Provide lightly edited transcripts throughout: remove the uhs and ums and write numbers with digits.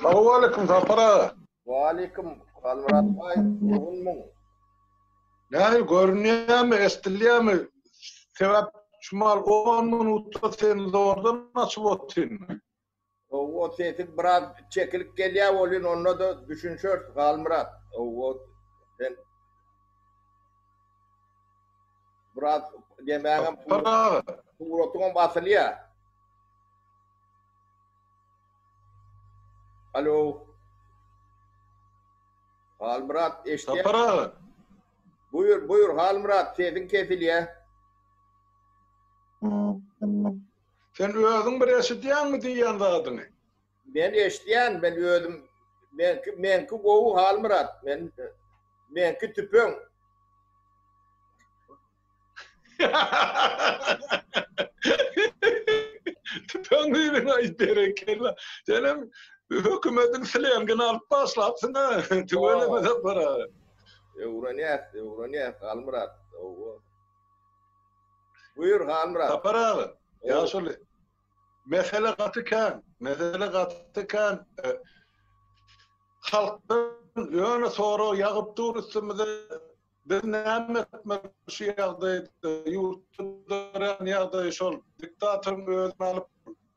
Assalamualaikum tapara. Waalaikum Murat Bey, yoğunmun. Yani görünüyor mu, estiliyor mu? Sebep şumal 10 minutta sen oradan nasıl ottun? O sesin biraz çekilip geliyor olun onu da düşünüyor Murat. O sen biraz yemeğin Tapara. pulotun basılıyor. Alo. Murat işte. Tapara. Buyur Murat sesin kesiliyor. Sen özün bir eşitiyen mi diyen de adını? Ben eşleyen, ben ödüm. Men ki govu Murat. Men ki tüpün. Tüpengüyün ay berekella. Canım hükümetin silahını alıp başlatsın ha. Tüvele mi tapara? Uraniyat Murat. Buyur Murat. Tapara. Ya şöyle. Mesele katı kan. Halkın yönü soru yağıp dur üstümüze biz näme etmek şu ýagdaýda ýurtda ýagdaý şol diktatörün özüne alyp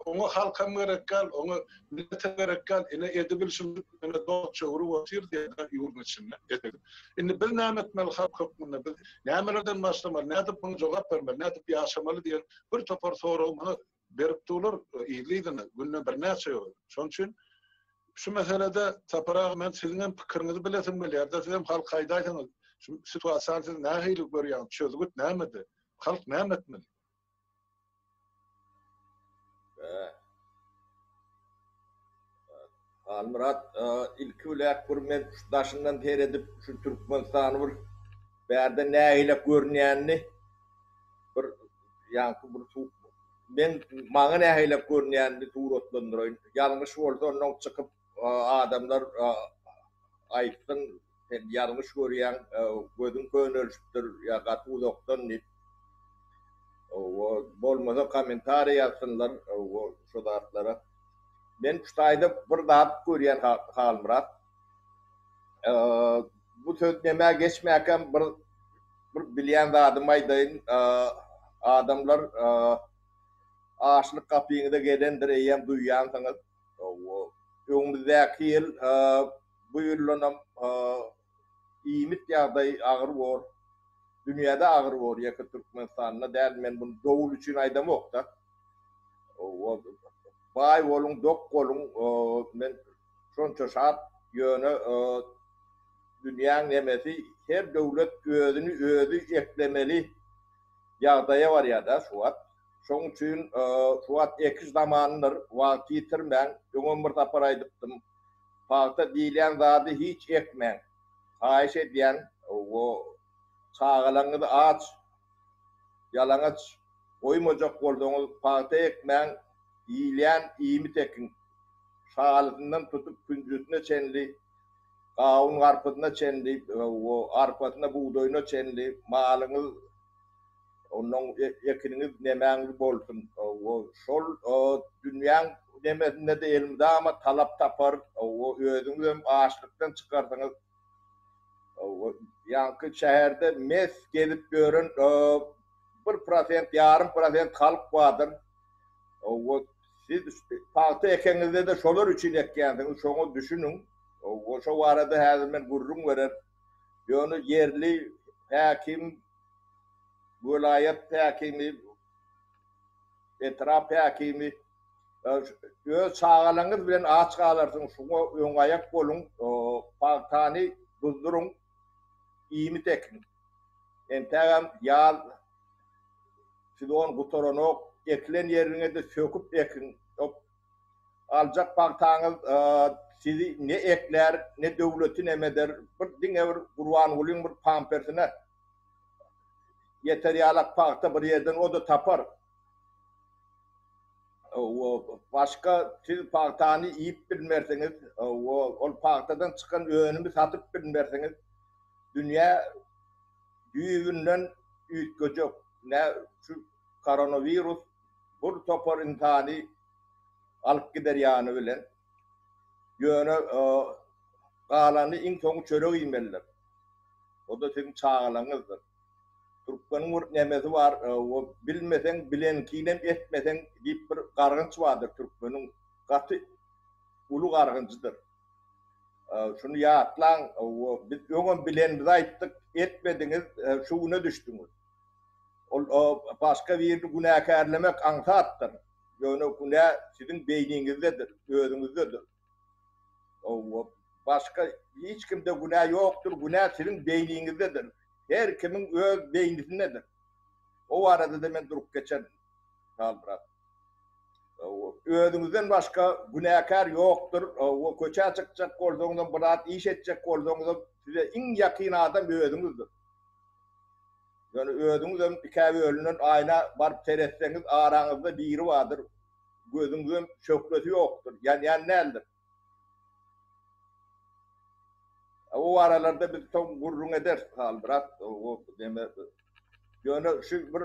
onu halka gerekkel, onu millete gerekkel, ine edebilşim, ine doğça urup otyr diýe ýurdun içinde edelim. Indi biz näme etmeli halk hukmuna, biz nämelerden başlamaly, nädip bunu jogap bermeli, nädip ýaşamaly diýen bir topar soragyny berip durlar, ýylydyny günne bir näçe ýol. Şoň üçin şu meselede tapara men sizin pikirinizi bilesim gelýär. Siz hem halk aýdaýsyňyz. Şu situasiýany siz nähili görýän, çözgüt nämedi? Halk näme etmeli? Murat ilk ulak bir men daşından teredip şu Türkmenistany bir bärde nähili görnýänini bir ýanky bir men maňa nähili görnýänini turatlandyraýyn. Ýalňyş bolsa ondan çykyp adamlar aýtdyn ýalňyş görýän gözüň könölüşdir ýa gaty uzakdan nit. O bolmasa kommentariýa ýazsynlar o şu zatlara. Men Kuştaýda bir zat görýän Murat. Bu söz näme geçmäken bir bilýän zadymy aýdaýyn. Adamlar aşlyk kapyňyda gelendir eýem duýýansyňyz. Öňümüzdäki ýyl bu ýyllanam iýmit ýagdaý agyr bor. Dünýäde agyr bor ýa-da Türkmenistanda däl men bunu dowul üçin aýdamok da. Bay bolun, dok bolun, men şonça şart ýöne dünýäň nemesi her döwlet özüni özü eklemeli ýagdaýa bar ýa-da şu wagt. Şoň üçin şu wagt iki zamanlar wagt ýitirmän, öňe bir tapar aýdypdym. Paýta diýilen zady hiç ekmeň. Haýyş edýän o çağalaňyzy aç, ýalaňaç goýmajak bolsaňyz paýta ekmeň, ýylan iýmit ekin. Şagalyndan tutup kündüzüne çenli, gawun arpatyna çenli, o arpatyna buğdaýyna çenli, malyňyz onun ekiniňiz nämäňiz bolsun. O şol dünýäň nemesinde de elimde ama talap tapar. O özüňiz hem açlykdan çykarsaňyz o ýanky şäherde mes gelip görün 1%, ýarym prosent halk bardyr. O siz paýta ekeňizde de şolar üçin ekýänsiňiz, şoňa düşünüň. O şo arada häzir men gurrun berer. Ýöne yerli häkim, vilayet häkimi, etraf häkimi öz çağalaňyz bilen aç galarsyň, şoňa öňaýak bolun, paýtany buzdurun, iýmit ekin. Entägem ýal sidon gutoronok eklen ýerine de söküp ekin. Aljak paýtaňyz sizi ne ekler, ne döwleti nemeder, bir diňe bir gurwan bolyň bir pampersine yeter ýalak paýta bir ýerden o da tapar. O başka siz paýtany iýip bilmersiňiz, ol paýtadan çykan öňünü satyp bilmersiňiz, dünýä düýünden üýtgejek. Ne şu koronavirus bir topar insany alyp gider ýany bilen. yöne galanı in soňu çörek ýmerler. O da sizin çağalanızdır. Türkmenin bir nemesi var, o bilmesen, bilenkinem etmesen deyip bir gargınç vardır Türkmenin. Katı ulu gargıncıdır. Şunu yatlan, biz öňe bilenimizi aýtdyk, etmediniz, şuuna düşdüňiz. O başka bir günahkarlamak aňsatdyr. Ýöne günah sizin beýniňizdedir, özüňizdedir. O başka hiç kimde günah yoktur, günah sizin beýniňizdedir. Her kimin öz beýnisindedir. O arada da men durup geçen kaldırak. Özüňizden başka günahkar yoktur. O köçe çykjak bolsaňyz, birat iş etjek bolsaňyz, size iň ýakyn adam özüňizdir. Yani özüňizden ikabi ölünden aýna barıp teretseňiz, araňyzda biri vardır. Gözüňizden şöhreti yoktur. Yani nädir? O aralarda biz çok gurrun eder kaldırak. O deme. Yani şu bir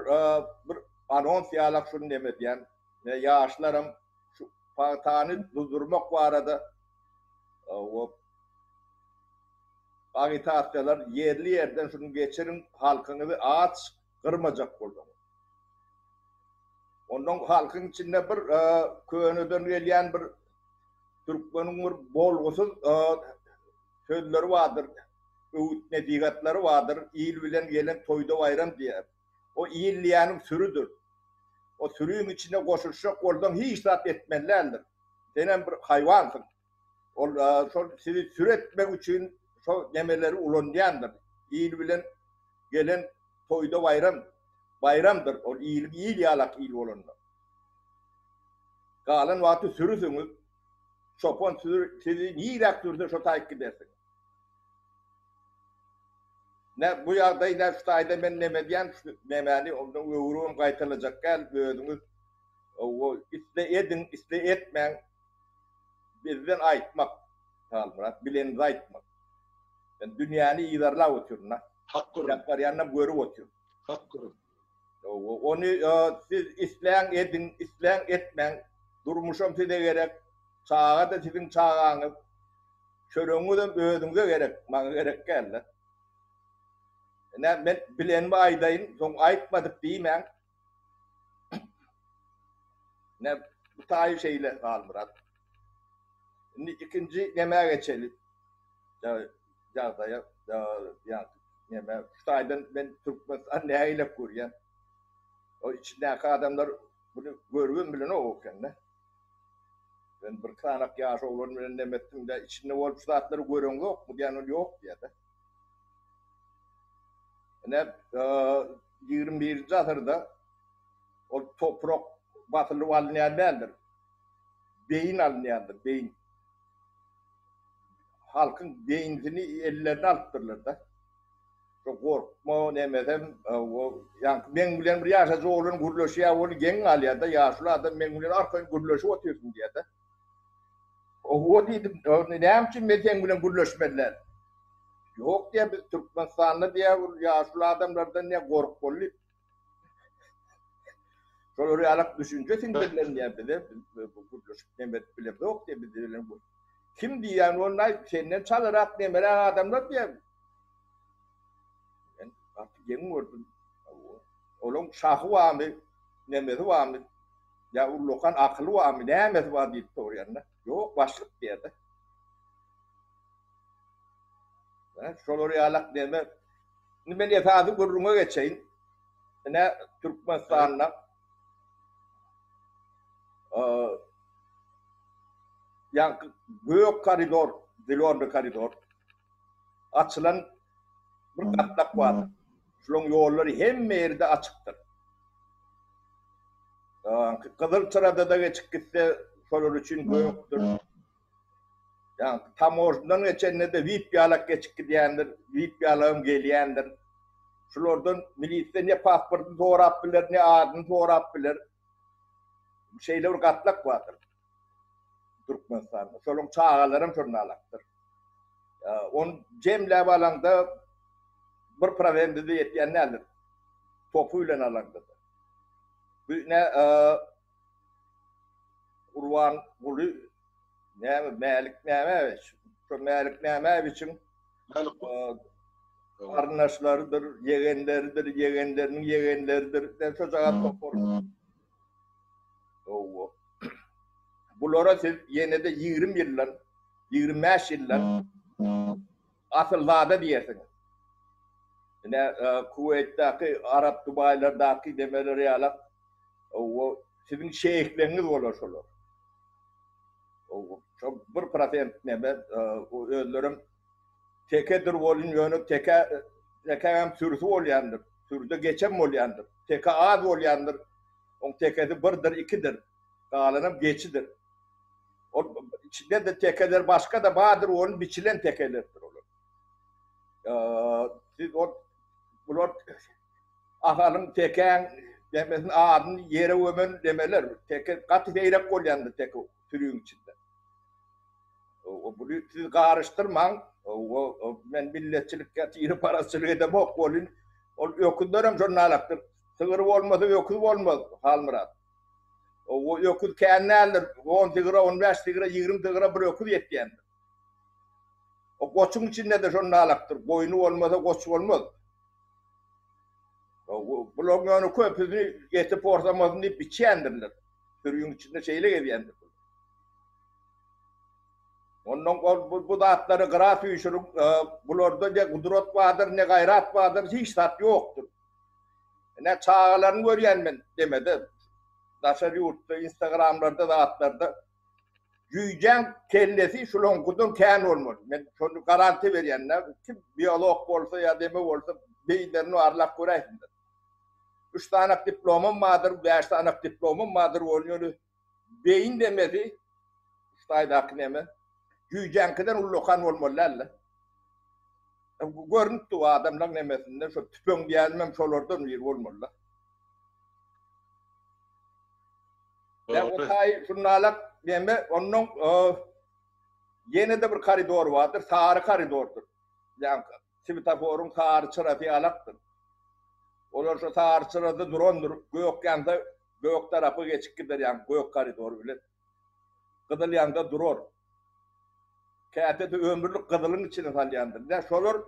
anons ýalak şunu demet yani. Yaşlarım şu patany durdurmak var arada. O agitasyonlar yerli yerden şunu geçirin halkını ağaç kırmacak boldu. Ondan halkın içinde bir könüden gelen bir Türkmenin bir bolgusuz sözleri vardır. Öğüt netigatları vardır. İyil bilen gelen toyda bayram diye. O iyilliyanın sürüdür. O sürüyün içine koşuşacak oradan hiç rahat etmelilerdir. Senin bir hayvansın. Sizi süretmek için şu demeleri ulanlayandır. İyil bilen gelen toyda bayramdır. O iyil yalak iyil olanlar. Kalan vakti sürüsünüz. Şopon sizi nirak türde şu takip edersin. Ne bu ýagdaý ne şu taýda men nemedýän memeli ondan öwrüm gaýtylajak gel özüňiz o isle etmeň bizden aýtmak kalmyrat bilen aýtmak. Ben dünýäni ýydarlap oturna. Hakkır. Ýaklar ýanyna görüp otur. Hakkır. Onu siz isleň etmeň durmuşam size gerek. Çağa da sizin çağaňyz. Çöreňiz de özüňize gerek, maňa gerek geldi. Ben bilenme aýdaýyn, soň aýtmadyk diýmän. Ne bu taýy şeýle galmyrat. Indi ikinji neme geçeli. Ýagdaýa ýa neme şu taýdan ben Türkmenistan näýle görýän. O içindäki adamlar bunu görgün bilen o okende. Ben bir kanak ýaşy olan bilen demetdim de içinde bolup şatlary göreň ýok mu diýen ýok diýdi. Ne 21-nji asyrda o toprak batylyp alınýan däldir. Beýin alınýandyr, beýin. Halkın beýnini ellerine alypdyrlar da. Çok gorkma nemesem o ýa men bilen bir ýaşaja olan gurleşýär, ol geň alýar da ýaşly adam men bilen arkaň gurleşip oturýaryn diýdi. O diýdim, näme men sen bilen gurleşmeliler? Yok diye biz Türkmenistan'da diye yaşlı adamlardan ne kork bolly. Şol realak düşünce sinirlerini yapdı. Bu gurleşip demet bile yok diye biz diyelim bu. Kim diýen onlar senden çalarak demelen adamlar diye. Ben artık yemin gördüm. Olum şahı var mı? Nemesi var mı? Ya ullokan aklı var mı? Nemesi var diye soruyanlar. Yok başlık diye de. Şol realak deme. Men efadi gurruna geçeýin. Ne Türkmenistan'da yani büyük koridor, Dilonda koridor açılan bir katlak var. Şolun ýollary hemme ýerde açykdyr. Kızılçırada da geçip gitse şolar üçin büyükdür. Yani tam ortadan geçenle de VIP ýalak geçip gidýändir, VIP ýalagym gelýändir. Şolardan milisiýa ne pasporty sorap biler, ne adyny sorap biler. Şeýle bir gatlak bardyr. Türkmenistan'da. Şolun çağalarym şonu alakdyr. On jemläp alanda bir provinsiyada ýetýän nädir? Topu bilen alanda. Bu ne Urwan Guli Melik Nemeviç. Şu Melik Nemeviç'in karnaşlarıdır, yeğenleridir, yeğenlerinin yeğenleridir. Ne çocuğa topor. Bulara siz yine de 20 yıllar, 25 yıllar asıllada diyersiniz. Yine Kuveyt'teki, Arap Dubai'lerdeki demeleri alak, sizin şeyhleriniz olur. Çok 1% neme, özlerim tekedir olun yönü, teke hem sürüsü olyandır. Sürüde geçem olyandır. Teke az olyandır. On tekedi birdir, ikidir. Kalanım geçidir. O içinde de tekeler başka da vardır, onun biçilen tekelerdir olur. Siz bunlar ahalın teken demesin ağzını yere ömün demeler. Teke katı feyrek kolyandı teke sürüyün içinde. Bunu siz karıştırman. Ben milletçilikte tiri parasılığı edem ok olun. Ökündörüm jurnalaktır. Sığır olmadı, öküz olmaz. Halmırat. O öküz kendine alır. 10 tıgıra, 15 tıgıra, 20 tıgıra bir öküz yetkendir. O koçun içinde de jurnalaktır. Boynu olmasa koç olmaz. Bulun yönü köpüzünü yetip ortamazını biçendirler. Sürüyün içinde şeyle ediyendir. Onun bu da atları kıraat uyuşuruk, bularda ne kudret vardır, ne gayrat vardır, hiç tat yoktur. Ne çağlarını görüyen ben demedi. Daşar yurtta, Instagram'larda da atlarda. Yüyecen kellesi şu lonkudun kâin olmalı. Ben şunu garanti veriyenler, kim biyolog olsa ya demek olsa beyinlerini arlak göreysindir. 3 tane diplomum vardır, 5 tane diplomum vardır oluyor. Beyin demedi, ustaydaki neme. Yüycenkiden ullokan olmalılarla. Görüntü o adamlar nemesinden, şu tüpön gelmem şolardan bir olmalılar. Ben o tay şunlarla neme, onun yine de bir koridor vardır, sarı koridordur. Yani Sivitafor'un sarı çırafı alaktır. Onlar şu sarı çırafı durandır, gök yanında, gök tarafı geçik gider yani, gök koridor bile. Kıdıl yanında durur. Kâtede ömürlük kızılın içine salyandır. Ne şolur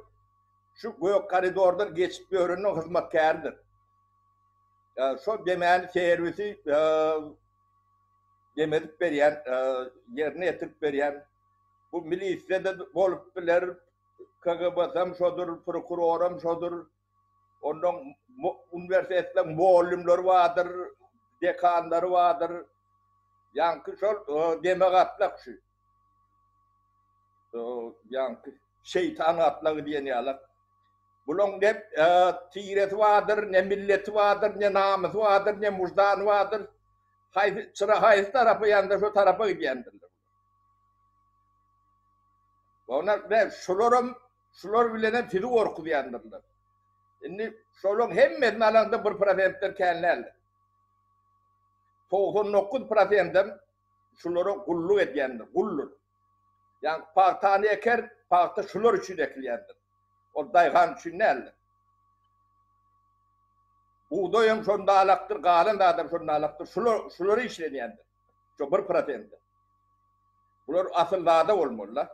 şu gök koridordan geçip görünün hizmetkârıdır. Şu demeyen servisi demedip veriyen, yerine yetirip veriyen, bu milisiyede olup bilir, KGB'sem şodur, prokurorum şodur, onun üniversiteden muallimler vardır, dekanları vardır. Yankı şol demek atlak şu. Yani şeytan atları diye ne alak. Bunun ne tiret vardır, ne milleti vardır, ne namus vardır, ne muzdan vardır. Sıra hayır tarafı yanında şu tarafa gidiyendirler. Onlar ne? Şular bilene fili orku diyendirler. Şimdi şolun hemmetin alanda 1%'ler kendine 99%'den şuları kulluk ediyendir, kullur. Yani partani eker, parta şular için ekleyendir. O daygan için ne elde? Buğdayım şunda alaktır, galen da adam şunda alaktır, şuları işleyendir. Şu 1%'dir. Bunlar asıl dağda olmalılar.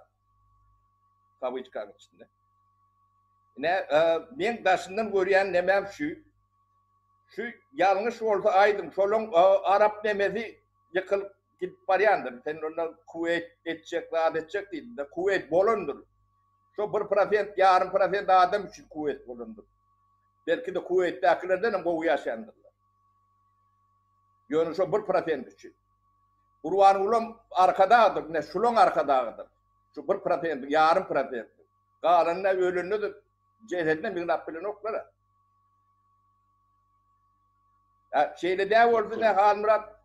Kabı çıkarmak içinde. Ne, ben taşından görüyen nemem şu yanlış olsa aydım, şolun Arap nemezi yıkılıp gidip varyandır. Sen ondan kuvvet edecek, vaat edecek değil de kuvvet bolundur. Şu 1%, yarım %, adam için kuvvet bolundur. Belki de kuvvettekilerden bu yaşandırlar. Yönü şu 1% için. Burvan ulam arkadadır, ne şulun arkadadır. Şu 1%, yarım %. Kalanına ölünü de cesedine bir napilin oklara. Şeyle de oldu ne Halmurat?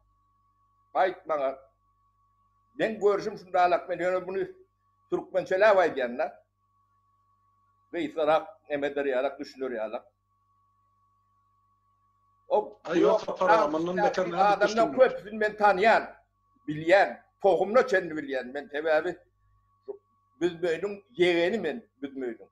Ayt bana. Ben görüşüm şunda alak ben bunu Türkmençeler var diyenler. Ve isarak emeder yalak, düşünür yalak. O yoksa paramanın mekanı adamdan köpsün ben tanıyan, bilyen, tohumla kendi bilyen. Ben tebebi büzmöydüm, yeğeni ben büzmöydüm.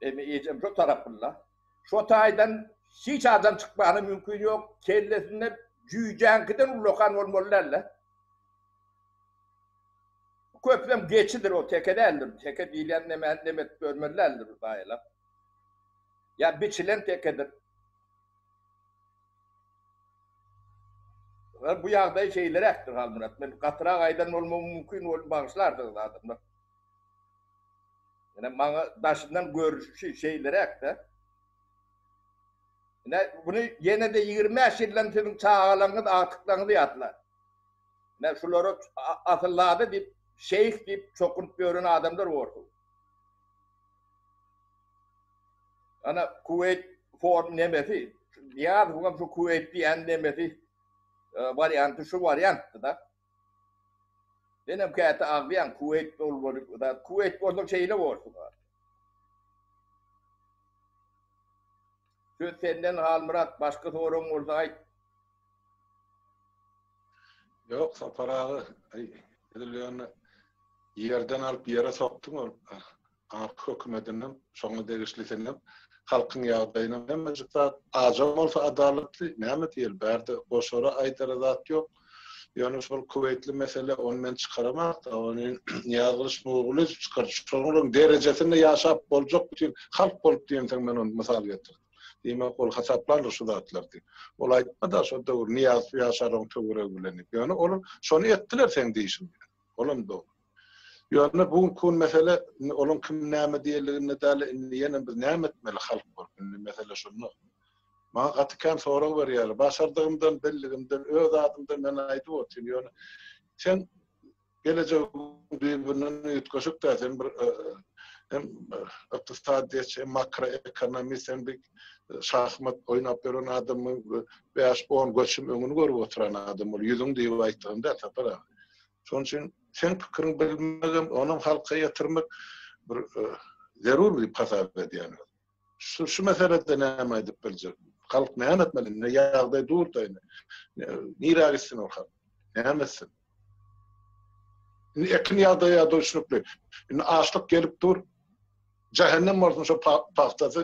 Yiyeceğim şu tarafında. Şu taydan hiç adam çıkmanı mümkün yok. Kellesinde cüycenkiden ulokan olmalılarla. köprem geçidir o teke değildir. Teke diyen nemet görmelilerdir dayılar. Ya biçilen tekedir. Bu yağda şeyleri ektir halmurat. Ben katıra aydan olmam mümkün ol bağışlardı adamlar. Yani bana daşından görüşü şeyleri ektir. Yani bunu yine de 20 yaşından çağalanı da artıklarını yatlar. Yani şuları atırladı deyip şeyh deyip çokunup görün adamlar oldu. Ana kuvvet form nemeti. Ya bu şu kuvvet diyen nemeti varyantı şu varyanttı da. Benim kayıtta ağlayan kuvvet olmalı da kuvvet olmak şeyle oldu. Söz senden Halmurat başka sorun olsa ait. Yok saparağı ediliyorunu yerden alıp yere soktun ol. Ark hükümetinin şonu degişlisinin halkın yağdayına memecikta acam olsa adaletli näme diýil berde boşora aýdara zat ýok. Ýöne şol kuvvetli mesele ondan çıkaramak da onun ýazgyş muğuly çıkar. Şonuň derejesinde ýaşap boljak bütün halk bolup diýenseň men onu mysal getirdim. Demek ol hasaplanır şu zatlardy. Ol aýtmada şo döwür niýaz ýaşaryň töwere bilenip. Ýöne ol şonu etdiler sen diýişin. Olam da. Ýöne bu kun mesele olun kim näme diýerligine däle ýene biz näme etmeli halk bol. Mesele şunu. Maňa gatykan soraw berýär. Başardygymdan, belligimden, öz adymdan men aýdyp oturýan. Ýöne sen gelecek birbirinden ýetgeşik da sen bir hem iktisadi makroekonomist hem bir şahmat oynap beren adamın 5-10 göçüm öňüni görüp oturan adam ol. Ýüzüň diýip aýtdygynda tapara. Şoň üçin sen pikirini bilmegem, onuň halka ýatyrmak bir zerur diýip hasap edýän. Şu meselede näme aýdyp biljek? Halk näme etmeli? Ne ýagdaý durdaýyn? Nirä gitsin ol halk? Näme etsin? Ekin ýagdaýa düşnükli. Açlyk gelip dur. Cehennem bolsun şu paxtasy.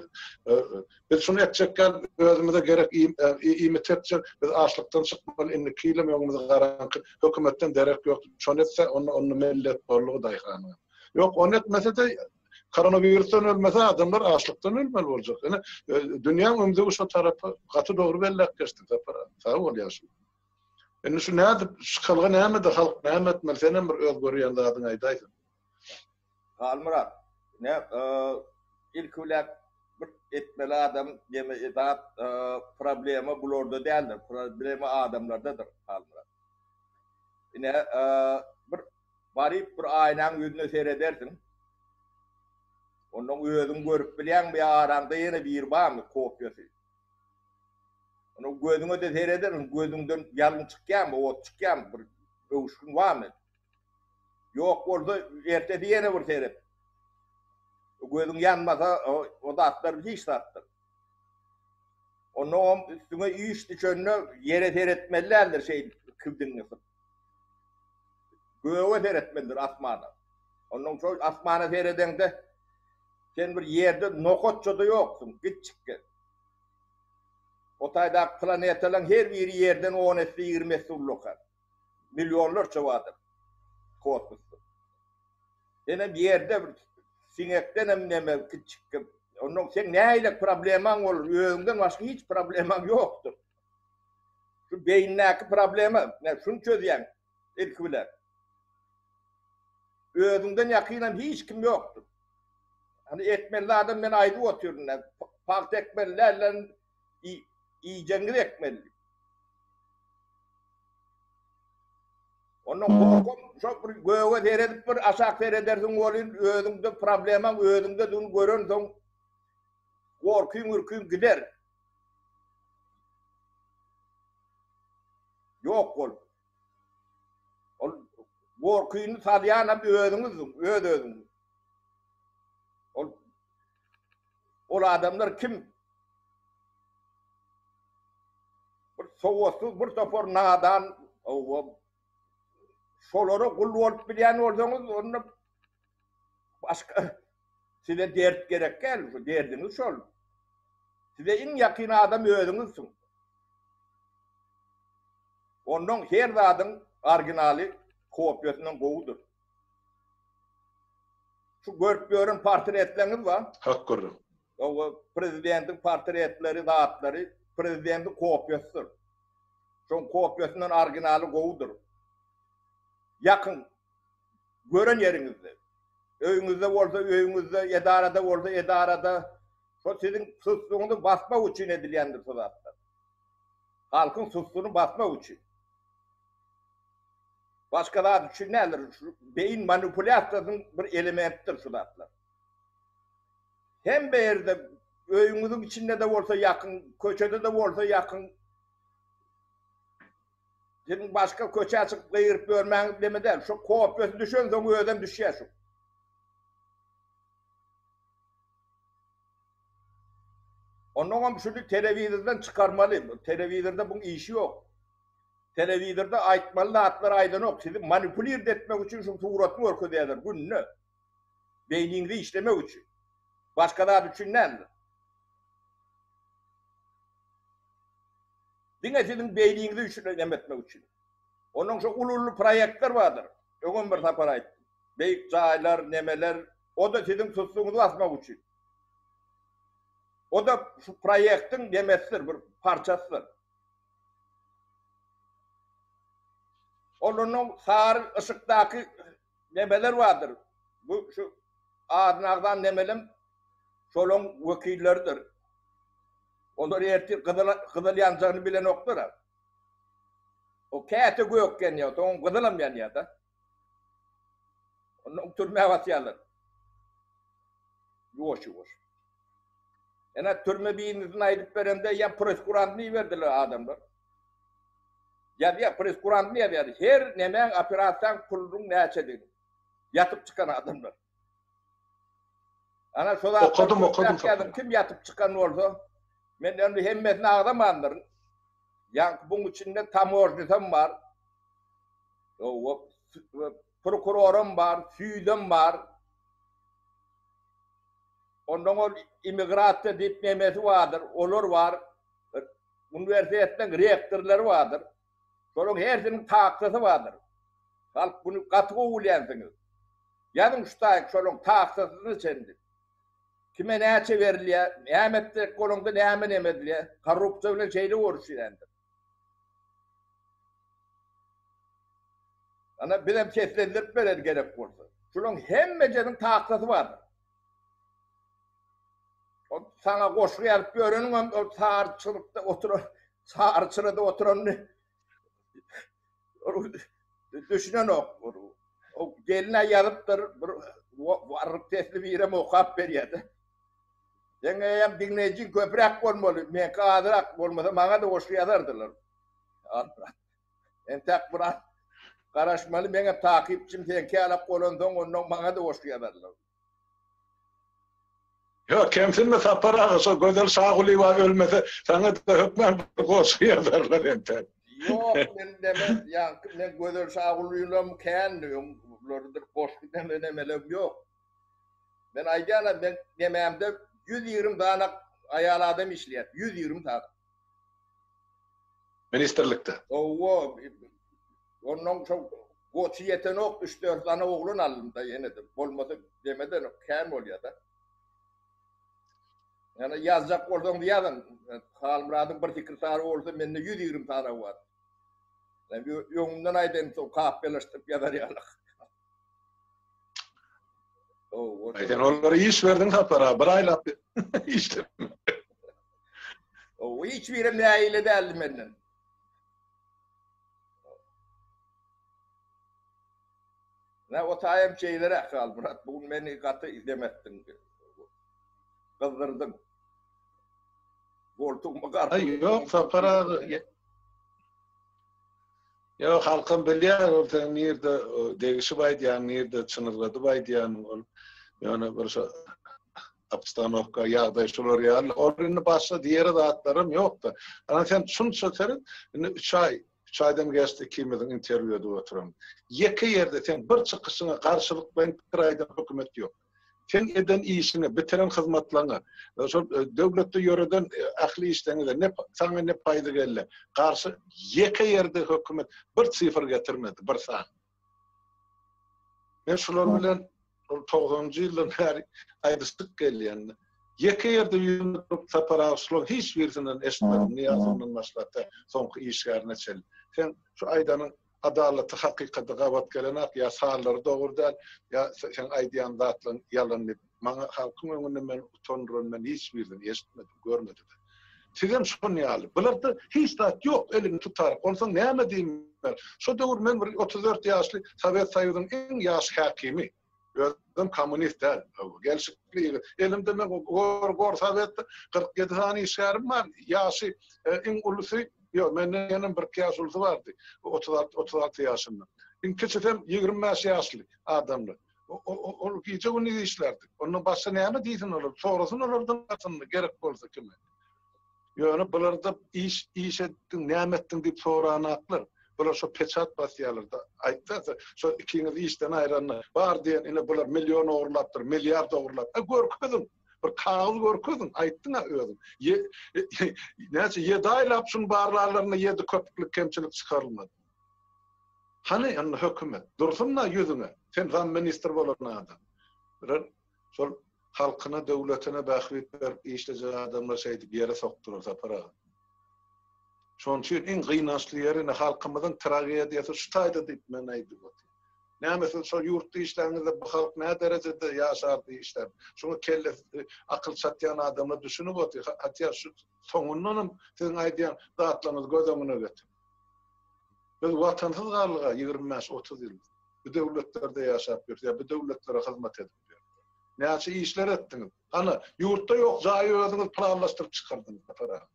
Biz şunu etjekler özümüze gerek iýmet etjek. Biz açlykdan çykmaly, inni kilim ýolumyzy garanky. Hökümetden derek ýok. Şonu etse onu millet borlugy daýhany. Ýok, onu etmese de koronavirusdan ölmese adamlar açlykdan ölmeli boljak. Yani dünýä ömrüde şu tarapy gaty dogry bellek geçdi. Sağ ol ýaşy. Yani şu näde şykalga näme de halk näme etmeli? Senem bir öz görýän zadyň aýdaýsyn. Halmurat, ne ilk ulak bir etmeli adam deme zat problemi bulurdu değildir. Problemi adamlardadır Halmurat. Yine bir barip bir aynaň ýüzüne seyredersin. Onun gözün görüp bilen bir aranda yine bir barmy kopyasy. Onu gözüňe de seyredersin, gözüňden ýalyn çykýan, ot çykýan bir öwüşkün barmy? Ýok boldy, ertedi ýene bir seyret. Gözüň ýanmasa o da atlar hiç tatdyr. Onu üstüne üç düşönne yere seyretmelilerdir şey kıldığını. Göğe seyretmelidir asmana. Onun şu asmana seyredende sen bir yerde nokotça da yoksun. Git çık. O tayda planetalan her bir yerden 10-20 ullukar. Milyonlarca vardır. Kosmosta. Yine bir yerde bir sinekten emneme çıkıp onun sen neyle probleman olur? Öğünden başka hiç probleman yoktur. Şu beyinneki problemi, şunu çözüyen ilk bilen. Öğünden yakinen hiç kim yoktur. Hani etmeli adam ben ayrı oturuyorum. Part ekmelilerle iyicengil ekmeli. Onun korkum çok bir göğe seyredip bir aşağı seyredersin olun, öğüdünde probleman, öğüdünde dün görünsün, korkuyun gider. Yok ol. Korkuyunu sadiyana bir öğüdünüzün, öğüdünüzün. O adamlar kim? Bir soğutsuz, bir sefer nadan, şoları kullu olup bilen olsanız onu başka size dert gerek gel, şu derdiniz şol. Size en yakın adam öğrenirsin. Onun her zadın orijinali kopyasından kovudur. şu görüp görün portretleriniz var. Hak görür. O prezidentin portretleri, dağıtları, prezidentin kopyasıdır. Son kopyasının orijinali govudur. Yakın, görün yerinizde. Öyünüzde olsa, öyünüzde, edarada olsa, edarada. O sizin susluğunu basma için edilendir sudatlar. Halkın susluğunu basma için. Başka daha düşünürler. Beyin manipülasyonun bir elementtir sudatlar. Hem bir yerde, öyünüzün içinde de olsa yakın, köşede de olsa yakın. Senin başka köşe açıp kıyırıp görmen demeden, şu kopyası düşün, sonra öden düşüyorsun. Ondan şunu televizyondan çıkarmalı. Televizyonda bunun işi yok. Televizyonda aytmalı atlar aydın yok. Sizi manipüle etmek için şu suratını orkudayadır. Gününü. Beyninizi işlemek için. Başka daha düşünürler. Yine sizin beyninizi işlemek için. Onun şu ululu projeler vardır. Öğün bir sapar aytım. Beyik çaylar, nemeler. O da sizin susluğunuzu asmak için. O da şu projenin demesidir, bir parçasıdır. Onun sarı ışıktaki nemeler vardır. Bu şu ağzınızdan nemelim, şolun vekilleridir. Onlar erti kızıl yanacağını bilen oklar. O kâte gökken ya, onun kızılamayan ya da. Onun türme vasyalar. Yoş. Yani türme birinizin ayırıp verende ya preskurantlığı verdiler adamlar. Ya preskurantlığı verdi. Her nemen operasyon kurulun neçedir. Yatıp çıkan adamlar. Ana şoda Okudum. Kim yatıp çıkan oldu? Ben onu hemmesini ağzım andırın. Yani bunun içinde tam orjinizm var. Prokurorum var, süydüm var. Ondan o imigrasyon diplemesi vardır, olur var. Üniversitenin rektörleri vardır. Sonra hepsinin taksisi vardır. Halk bunu katı uğulayansınız. Yazın şu tayık şolun taksisini sendi. Kime neçe veriliyor, nehmette kolunda nehme nemediliyor. Korrupsiyonla şeyle uğraşıyorlar. Ana bizim seslendirip verir gerek olsa. Şunun hemmecenin taksisi vardır. O sana koşu yapıp görünün, o sağırçılıkta oturan, sağırçılıkta oturan düşünen o geline yazıptır, varlık teslim bir yere mukap veriyordu. Yengeyem dinleyicin köprek olmalı, men kağıdırak olmasa bana da koşu yazardılar. Ben tek bırak karışmalı, benim takipçim senki alıp kolondan ondan bana da koşu yazardılar. Yok, kemsinme sapara ağısa, gözel sağlığı var ölmese, sana da hükmen koşu yazarlar enter. Yok, ben demem, yani ben gözel sağlığıyla kendim, bunlardır koşu demelem yok. Ben aydana, ben dememde 120 tane ayağlı adam işleyip, 120 tane. Ministerlikte. Onun çok koçiyeten ok, 3-4 tane oğlun aldım da yenedim. Olmadı demeden kem oluyor da. Yani yazacak oradan diyordum. Halmıradın bir sekreter olsa bende 120 tane var. Yani yolundan aydan so kahpeleştirip yazar yalak. Ayten onları iş verdin sapara, bir ayla işte. Hiçbirim ne aile değildi benden. Ne o tayem şeylere kaldı. Bugün beni katı izlemezsin. Kızdırdın. Koltuğumu kartı. Ay yok sapara. Ya halkın biliyor orada nerede değişi baydı yani nerede sınırladı baydı yani bir Abstanovka yağda şular ya orada başka diğer dağıtlarım yoktu. Ama sen şunu söyledin çaydan geçti kimden intervyuda oturan. İki yerde sen bir çıkışına karşılık ben kiraydan hükümet yok. Sen eden işini, bitiren hizmetlerini, devlette yöreden ahli işlerine ne sana ne payda geldi. Karşı iki yerde hükümet bir sıfır getirmedi, bir sağ. Ben şular bilen 90-njy ýyldan bäri aýdysyk gelýän. Ýeke ýerde ýürüp tapara aşlyk hiç birisinden eşitmedim. Niýazymdan başlata soňky işgärine çel. Sen şu aýdanyň adalaty hakykata gabat gelenak ýa sağlary dogurdan ýa sen aýdýan zatlaryň ýalany maňa halkyň öňünde men utandyran men hiç birden eşitmedim, görmedim. Sizem şonu ýaly. Bularda hiç zat ýok, elini tutar. Onsoň näme diýim? Şu döwür men 34 ýaşly Sowet Soýuzynyň en ýaş hakimi. Özüm kommunist däl. Gelşikli elimde men gor Sowet 47 sany işgärim bar. Ýaşy en ulusy ýok, menden ýa bir ýaş ulusy bardy. 36 ýaşymda. En keçefem 25 ýaşly adamlar. O gije güni işlerdi. Onun başa näme diýsin olar? Sorasyň olardan atyndy gerek bolsa kime. Ýöne bularda iş etdiň, näme etdiň diýip soranaklar. Bular şu peçat basýarlarda aýtsa, şu ikiňiz işden aýranlar bar diýen ine bular milyon ogurlapdyr, milliard ogurlap. Görkezim. Bir kağız görkezim, aýtdyň özüm. Näçe ýedaýlap şun barlarlaryna ýedi köpüklik kemçilik çykarylmady. Hani ýa hökümet dursunna ýüzüne. Sen zam minister bolan adam. Şol halkyna, döwletine bähwit berip işlejek adamlar şeýdi ýere sokdursa para. Şoň üçin en gynançly ýerine halkymyzyň tragediýasy şu taýda diýip men aýdyp otyr. Näme şol ýurtda işlerinde bu halk näme derejede ýaşardy işler. Şunu kelle akyl satýan adamlar düşünüp otyr. Hatda şu soňundan siziň aýdýan zatlaryňyz göz öňüne getir. Biz watansyz galyga 25-30 ýyl bu döwletlerde ýaşap ýurýar, bu döwletlere hyzmat edip ýurýar. Näçe işler etdiňiz? Ana ýurtda ýok, jaý özüňiz planlaşdyryp çykardyňyz para.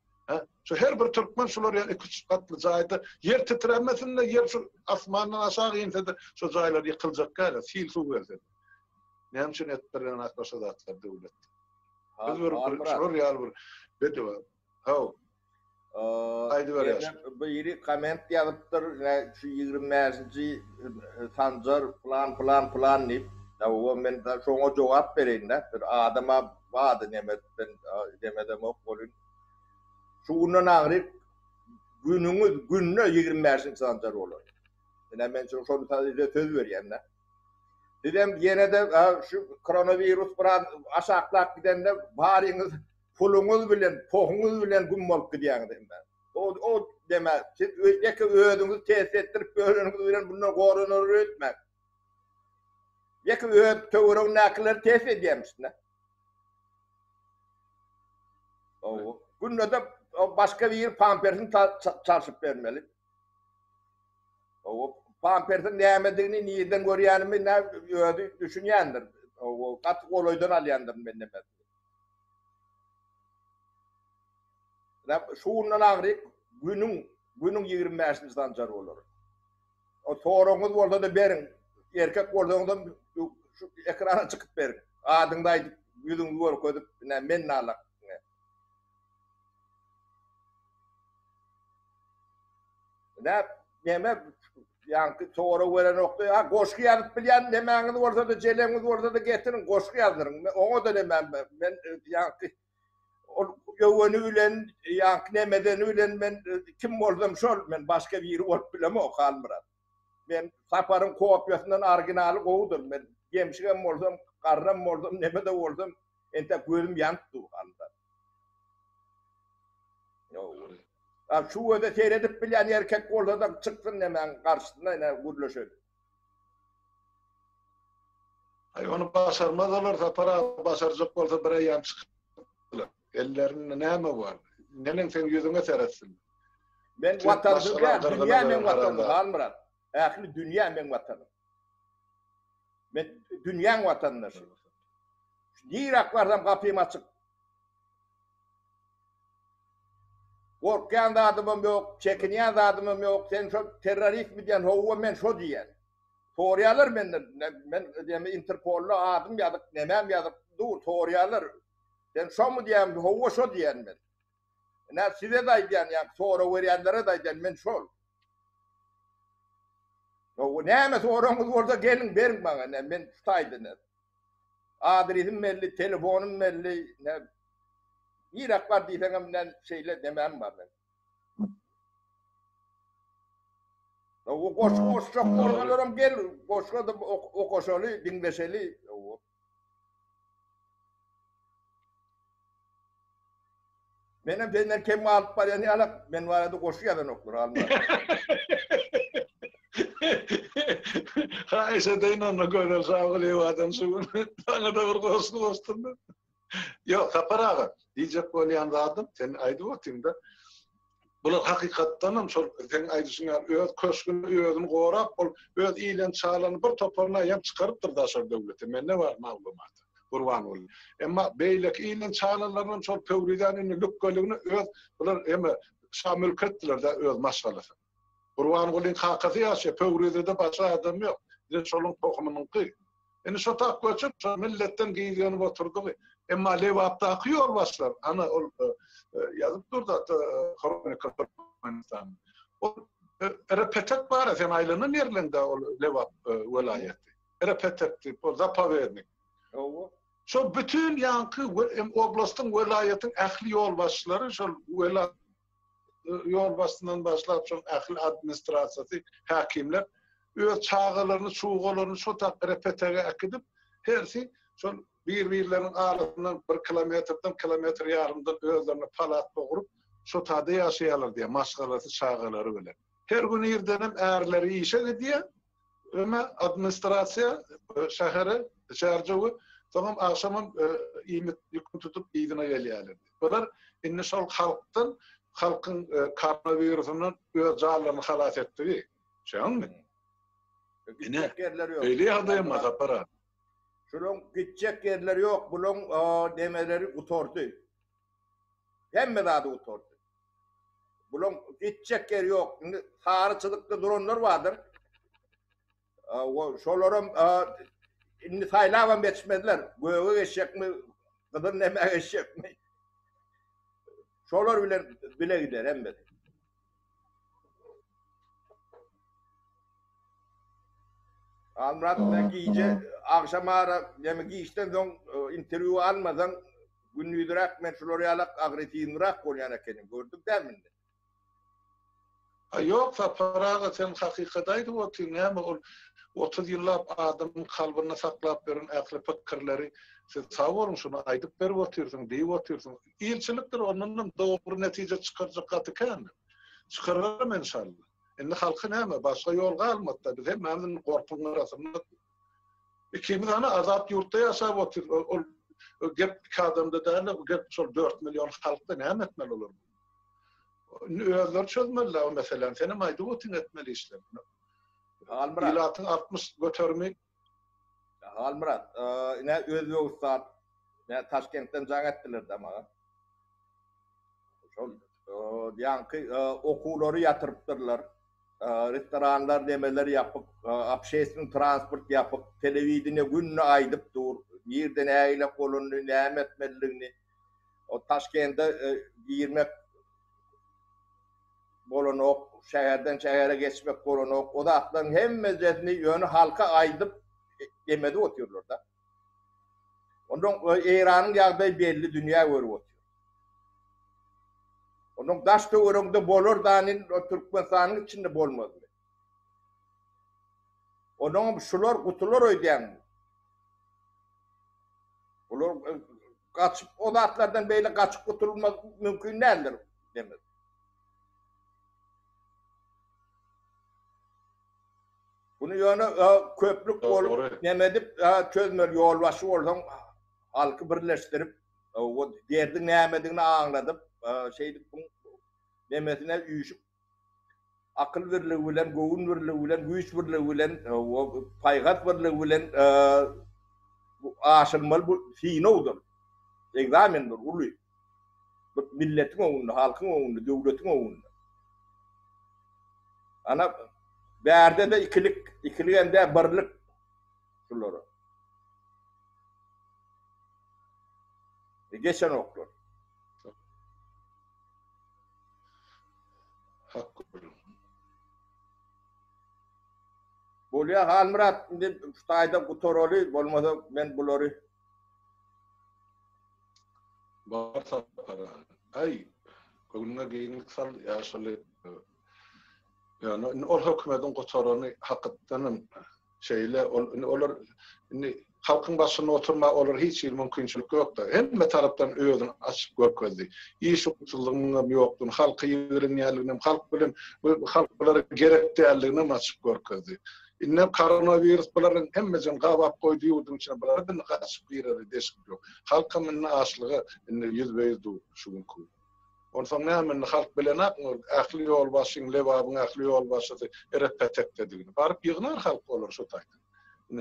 Şu her bir Türkmen şular yani 2 katlı jaýda yer titremesinle yer şu asmandan aşağı inse de şu jaýlar ýykylacak gäle, sil suw berse. Näme üçin etdiren aklaşa zatlar döwlet. Biz bir şur ýaly bir bedwa. Haw. Aýdy berýär. Bu ýeri komment ýazypdyr, şu 25-nji Sanjar plan diýip. O men şoňa jogap bereýin da. Bir adama wady nemeden demedem ok bolun. Şundan agryp gününe 25 sancar bolar. Men şonu taýda söz berýän da. Dedem ýene de şu koronavirus bilen aşaklap gidende baryňyz puluňyz bilen, pohuňyz bilen gün bolup gidýän ben. O deme, siz ýeke özüňizi tesis etdirip öýreniňiz bilen bundan goranyr etmek. Ýeke öz töwrüň naklar tesis edýämsiň. O günde de başka bir pampersin çarşıp vermeli. O pampersin nämedigini niýeden görýänimi öýdi düşünýändir. O gat goloýdan alýandyr mende ben. Şundan agryp günüň 25 sanjar bolar. O toruňyz bolsa da beriň. Erkek bolsaňyz şu ekrana çykyp beriň. Adyňda aýdyp ýüzüňizi görkezip men nalak. Näme ýa-ni toğra gören okdy. Goşky ýazyp bilýän demäňiz bolsa da jeleňiz bolsa da getirin goşky ýazdyryň. Oňa da demän men ýa-ni ýöwüni bilen ýa-ni nemeden bilen men kim boldum şol men başga biri bolup bilem o halmyrat. Men saparyň kopýasyndan originaly gowdum men. Gemşigem bolsam, garram bolsam, nemede bolsam ente gözüm ýanpdy halda. Şu öde seyredip bilýän erkek bolsa da çykdyn hemen garşysyna gürleşer. Ay onu başarmadylar, para başarjak bolsa bir aýam çykdylar. Ellerinde näme bar? Nenen sen ýüzüňe seretsin. Men watansyz, dünýä men watansyz, almyrat. Ähli dünýä men watansyz. Men dünýäň watandaşy. Diýraklardan gapym açyk. Korkyan da adamım yok, çekinýän da adamım yok. Sen şu terörist mi diýen, howa men şo diýen. Torýalar menden, men diýem Interpol'la adım ýazyp, nemem ýazyp, dur torýalar. Sen şo mu diýen, howa şo diýen men. Size de aýdýan, ýa sonra berýänlere de aýdýan men şol. O näme soraňyz bolsa gelin beriň maňa, men tutaýdyn. Adresim belli, telefonum belli, Irak var diýseňem şeýle demem bar ben. O goşak bolgalaram gel, goşga da o goşaly, diňleşeli, Benim benler kim alıp var yani alak ben var da koşuyor da noktur alma. Ha işte deyin onu göre sağlıyor adam şunu. Bana da bir koştu. Yok kaparağı. Diyecek bolyan adam sen aydı otayım da. Bular hakikattan hem şol sen aydısınlar öz köşkünü özünü qorap ol öz ilen çağlanı bir toparına yam çıkarıptır da şol devleti. Men ne var maglumat. Kurban ol. Emma beylek ilen çağlanlarının şol pevridanını lükkolüğünü öz bular emme şamil kettiler de öz maşgalası. Kurban olun hakikati yaşa pevridede başka adam yok. Bir şolun tokumunun kıy. Yani şu tak göçüp milletten giydiğini oturdu. Emma levapta akıyor başlar. Ana ol yazıp dur da Kırgızistan. O repetek var sen ailenin yerlerinde o levap velayeti. Repetekti, o zapavernik. Şu bütün yankı oblastın velayetin ehli yol başları şu velayet yol başından başlayıp şu ehli administrasyası hakimler öz çağılarını, çuğularını şu tak repetege akıdıp hersi şu birbirlerinin arasından 1 kilometreden kilometre yarımdan özlerine palat doğurup şu tadı yaşayalar diye maşgalası çağıları böyle. Her gün yerdenim erleri işe diye ama administrasiya şehre şehircığı tamam akşamın imet yükün tutup idine geliyorlar. Bunlar inni şol halkın koronavirüsünün öz canlarını halat ettiği. Şey mi? Yine öyle yadayamaz apara. Şunun gidecek yerleri yok. Bunun demeleri utordu. Hem mi daha da utordu? Bunun gidecek yeri yok. Şimdi tarihçılıkta duranlar vardır. Şolarım şimdi saylavan geçmediler. Göğe geçecek mi? Kadın neme geçecek mi? Şolar bile gider hem de. Amrat ne giyece akşam ara yemek yiyişten son interview almadan günlüdürak men şoloriyalak agretinrak kolyana kenim gördük der mi? Yok paraga sen hakikataydı o tüne o 30 yıllar adamın kalbine saklap verin aklı fikirleri sen savurun şunu aydıp verip otursun deyip otursun. İlçiliktir onun doğru netice çıkaracak katı kendi. Çıkarırım inşallah. Indi halkı näme başga yol galmadı. Biz hem memnun korkunun arasında ikimiz ana azat yurtta yaşap otur. O gep adamda da gep şol 4 milyon halkda näme etmeli olur? Özler çözmeliler mesela. Senin maydı otin etmeli işler. Almırat. İlatın 60 götürmek. Almırat. Ne Özbekistan, ne Taşkent'ten can ettiler de ama. Şol yankı okulları yatırıptırlar. Restoranlar demeleri yapıp, apşesin transport yapıp, televizyona gününü aydıp dur. Yerden eyle kolunu, näme etmeliğini. O Taşkent'e girmek bolonok, şehirden şehire geçmek bolonok. O da atların hem mezzetini yönü halka aydıp demedi oturuyorlar da. Ondan İran'ın yağdığı belli dünya görüp oturuyor. Onun daşta örümde bolur danin o Türkmenistan'ın içinde bolmadı. Onun şular kutular ödeyen. Bunlar kaçıp o dağlardan böyle kaçıp kurtulmak mümkün değildir demedi. Bunu yani köprük olup demedip çözmeli yolbaşı olsan halkı birleştirip o derdin nemediğini anladıp şeydik bunun demesine uyuşup akıl birliği bilen, göğün birliği bilen, güç birliği bilen, paygat birliği bilen aşılmalı bu finoudur. Egzamendir, ulu. Milletin oğunda, halkın oğunda, devletin oğunda. Ana berde de ikiligende birlik şuları. Geçen oklar. Hakkı. Bolya Halmurat şimdi Xitayda kutoroli bolmasa men bulori. Barsa para. Ay, koguna geyinlik sal yaşalı. Yani o hükümetin kutoroni hakikaten şeyle onlar halkın başına oturma olur hiç mümkünçilik yok da. Hem taraftan özünü açıp görkezdi. İş usulunun yoktu. Halkı yürünýärligini, halk bilen gerekdäligini açıp görkezdi. İnne koronavirüs bilen hemmejin gabap goýdy ýurdun içine bilen açıp ýerleri deşik yok. Halkymyň açlygy inne %100 şuňky. Ondan nämen halk bilen akly ýol başyň lewabyň akly ýol başy erepetek dedigini. Baryp ýygnar halk bolar şu taýda.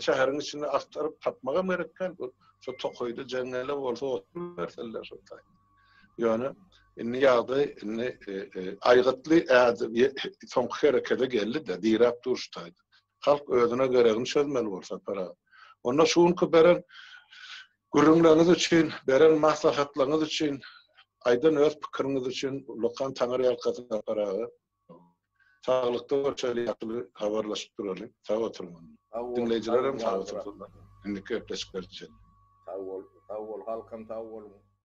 Şäheriň içinde aktaryp tapmaga gerekken şu tokoyda jengele bolsa otururlar şu taýda. Ýöne inni ýagdy inni aýgytly soňky herekete geldi de dirap duruştaýdy. Halk özüne geregini çözmeli bolsa para. Onda şuňky beren gürrüňleriniz üçin, beren maslahatlaryňyz üçin, aýdan öz pikiriňiz üçin lokan taňary ýalkatyna paraga sağlıkta ölçeli ýakly habarlaşyp duralım. Sağ oturun. Dinleyijilerim sağ otursunlar. Indi köpleşip berdiler. Sağ ol halkam sağ olun.